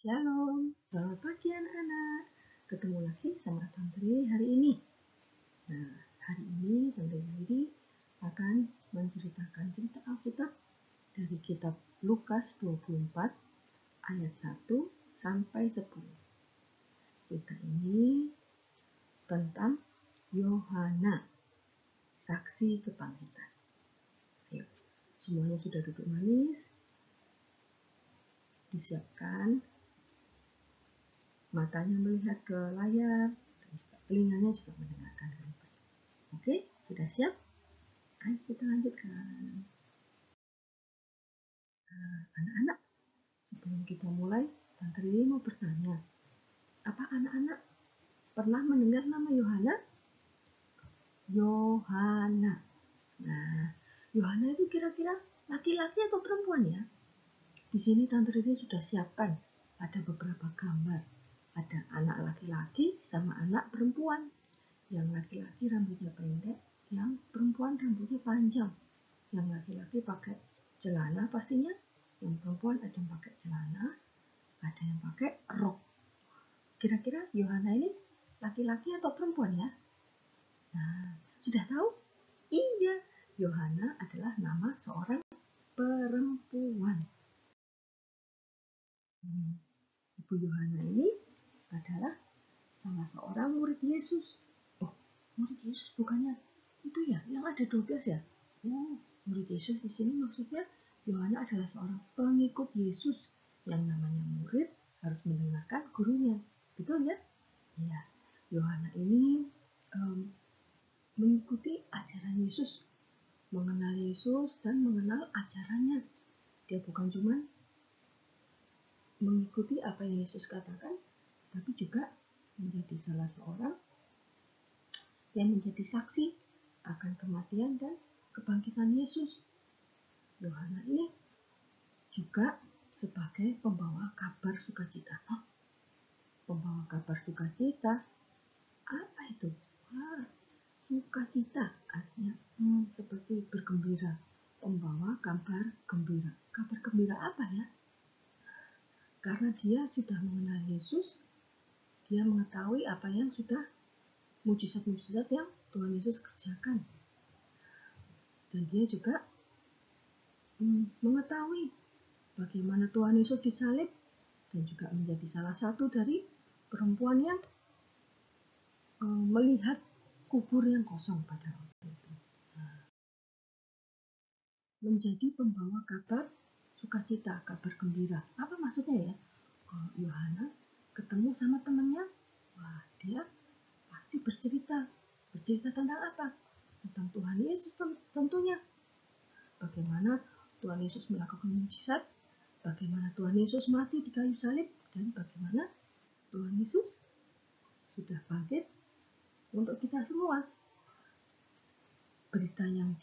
Shalom, selamat pagi anak-anak. Ketemu lagi sama Tante Riri hari ini. Nah, hari ini Tante Riri akan menceritakan cerita Alkitab dari kitab Lukas 24 ayat 1 sampai 10. Cerita ini tentang Yohana, saksi kebangkitan. Ayo, semuanya sudah duduk manis, disiapkan matanya melihat ke layar, telinganya juga mendengarkan dengan baik. Oke, sudah siap? Ayo kita lanjutkan. Anak-anak, sebelum kita mulai, Tante Riri mau bertanya, apa anak-anak pernah mendengar nama Yohana? Yohana. Nah, Yohana itu kira-kira laki-laki atau perempuan ya? Di sini Tante Riri sudah siapkan ada beberapa gambar. Ada anak laki-laki sama anak perempuan. Yang laki-laki rambutnya pendek, yang perempuan rambutnya panjang. Yang laki-laki pakai celana pastinya, yang perempuan ada yang pakai celana, ada yang pakai rok. Kira-kira Yohana ini laki-laki atau perempuan ya? Nah, sudah tahu? Iya, Yohana adalah nama seorang perempuan. Ibu Yohana ini adalah salah seorang murid Yesus. Oh, murid Yesus bukannya itu ya, yang ada 12 ya? Oh, murid Yesus di sini maksudnya Yohana adalah seorang pengikut Yesus yang namanya murid harus mendengarkan gurunya. Betul ya? Iya. Yohana ini mengikuti ajaran Yesus, mengenal Yesus dan mengenal ajarannya. Dia bukan cuma mengikuti apa yang Yesus katakan, tapi juga menjadi salah seorang yang menjadi saksi akan kematian dan kebangkitan Yesus. Yohana ini juga sebagai pembawa kabar sukacita. Pembawa kabar sukacita, apa itu? Sukacita artinya seperti bergembira. Pembawa kabar gembira. Kabar gembira apa ya? Karena dia sudah mengenal Yesus, dia mengetahui apa yang sudah mujizat-mujizat yang Tuhan Yesus kerjakan. Dan dia juga mengetahui bagaimana Tuhan Yesus disalib dan juga menjadi salah satu dari perempuan yang melihat kubur yang kosong pada waktu itu. Menjadi pembawa kabar sukacita, kabar gembira. Apa maksudnya ya? Kalau Yohana ketemu sama temannya, wah dia pasti bercerita. Bercerita tentang apa? Tentang Tuhan Yesus tentunya. Bagaimana Tuhan Yesus melakukan mujizat, bagaimana Tuhan Yesus mati di kayu salib, dan bagaimana Tuhan Yesus sudah bangkit untuk kita semua. Berita yang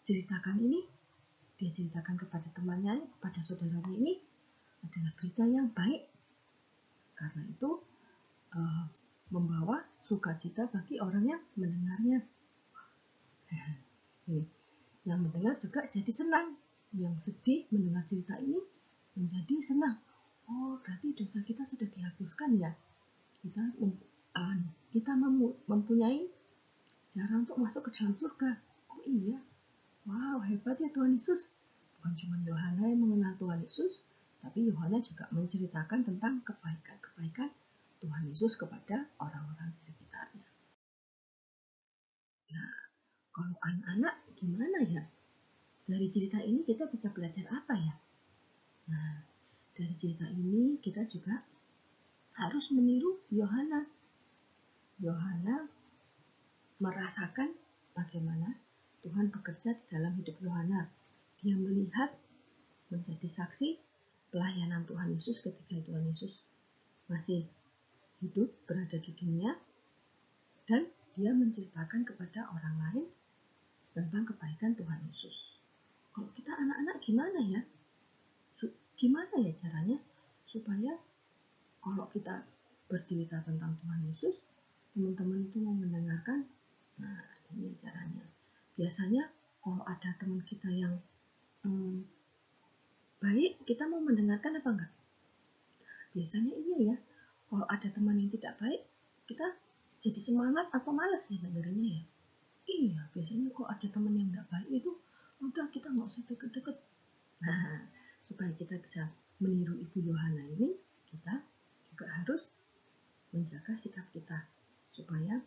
diceritakan ini, dia ceritakan kepada temannya, kepada saudaranya ini, adalah berita yang baik. Karena itu membawa sukacita bagi orang yang mendengarnya. Yang mendengar juga jadi senang. Yang sedih mendengar cerita ini menjadi senang. Oh, berarti dosa kita sudah dihapuskan ya. Kita mempunyai cara untuk masuk ke dalam surga. Oh iya, wow hebat ya Tuhan Yesus. Bukan cuma Yohana yang mengenal Tuhan Yesus, tapi Yohana juga menceritakan tentang kebaikan-kebaikan Tuhan Yesus kepada orang-orang di sekitarnya. Nah, kalau anak-anak gimana ya? Dari cerita ini kita bisa belajar apa ya? Nah, dari cerita ini kita juga harus meniru Yohana. Yohana merasakan bagaimana Tuhan bekerja di dalam hidup Yohana. Dia melihat, menjadi saksi pelayanan Tuhan Yesus ketika Tuhan Yesus masih hidup, berada di dunia, dan dia menceritakan kepada orang lain tentang kebaikan Tuhan Yesus. Kalau kita anak-anak gimana ya? Gimana ya caranya supaya kalau kita bercerita tentang Tuhan Yesus, teman-teman itu mau mendengarkan? Nah, ini caranya. Biasanya kalau ada teman kita yang baik, kita mau mendengarkan apa enggak? biasanya iya ya, kalau ada teman yang tidak baik, kita jadi semangat atau males ya dengerinnya ya. Iya, biasanya kalau ada teman yang tidak baik itu, udah kita nggak usah deket-deket. Nah, supaya kita bisa meniru Ibu Yohana ini, kita juga harus menjaga sikap kita supaya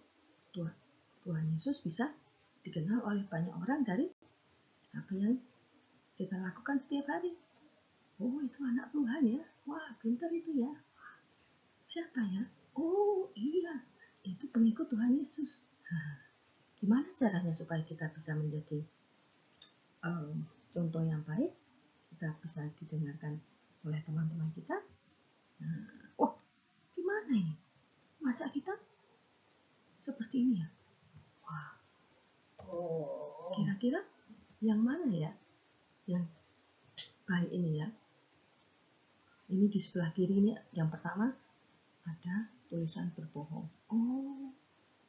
Tuhan Yesus bisa dikenal oleh banyak orang dari apa yang kita lakukan setiap hari. Oh, itu anak Tuhan ya. Wah, pintar itu ya. Siapa ya? Oh, iya. Itu pengikut Tuhan Yesus. Gimana caranya supaya kita bisa menjadi contoh yang baik? Kita bisa didengarkan oleh teman-teman kita. Oh, gimana ini? Masa kita seperti ini ya? Wah. Kira-kira yang mana ya? Yang baik ini ya? Ini di sebelah kiri ini yang pertama ada tulisan berbohong. Oh,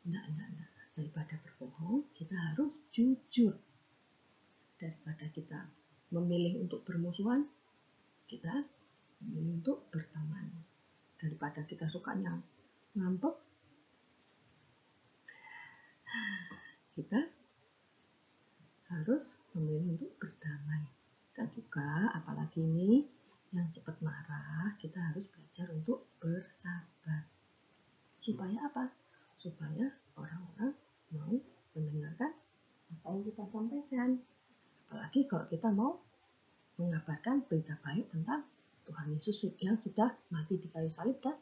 enggak. Daripada berbohong, kita harus jujur. Daripada kita memilih untuk bermusuhan, kita memilih untuk berteman. Daripada kita sukanya ngambek, kita harus memilih untuk berdamai. Dan juga apalagi ini yang cepat marah, kita harus belajar untuk bersabar. Supaya apa? Supaya orang-orang mau mendengarkan apa yang kita sampaikan. Apalagi kalau kita mau mengabarkan berita baik tentang Tuhan Yesus yang sudah mati di kayu salib dan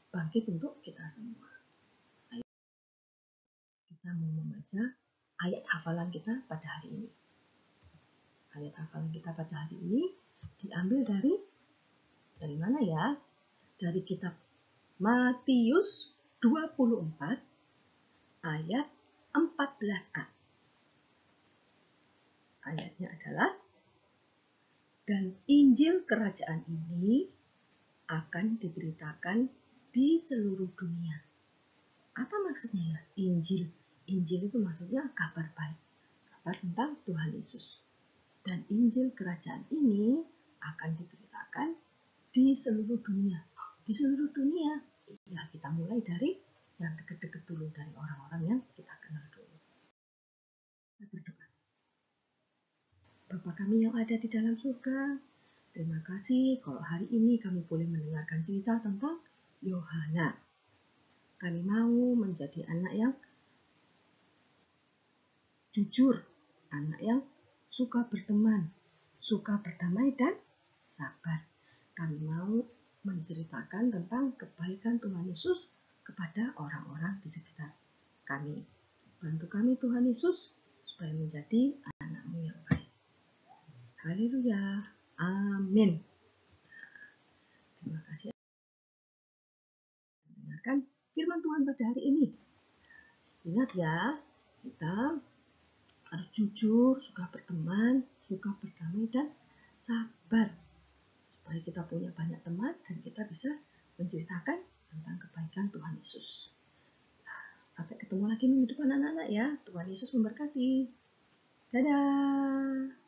bangkit untuk kita semua. Ayo kita mau membaca ayat hafalan kita pada hari ini. Ayat hafalan kita pada hari ini diambil dari mana ya? Dari kitab Matius 24 ayat 14a. Ayatnya adalah, dan Injil kerajaan ini akan diberitakan di seluruh dunia. Apa maksudnya ya? Injil. Injil itu maksudnya kabar baik. Kabar tentang Tuhan Yesus. Dan Injil kerajaan ini akan diberitakan di seluruh dunia. Di seluruh dunia. Ya, kita mulai dari yang dekat-dekat dulu, dari orang-orang yang kita kenal dulu. Kita berdoa. Bapa kami yang ada di dalam surga, terima kasih kalau hari ini kami boleh mendengarkan cerita tentang Yohana. Kami mau menjadi anak yang jujur, anak yang suka berteman, suka berdamai dan sabar. Kami mau menceritakan tentang kebaikan Tuhan Yesus kepada orang-orang di sekitar kami. Bantu kami Tuhan Yesus supaya menjadi anak-Mu yang baik. Haleluya. Amin. Terima kasih mendengarkan firman Tuhan pada hari ini. Ingat ya, kita harus jujur, suka berteman, suka berdamai dan sabar. Supaya kita punya banyak teman dan kita bisa menceritakan tentang kebaikan Tuhan Yesus. Sampai ketemu lagi minggu depan anak-anak ya. Tuhan Yesus memberkati. Dadah.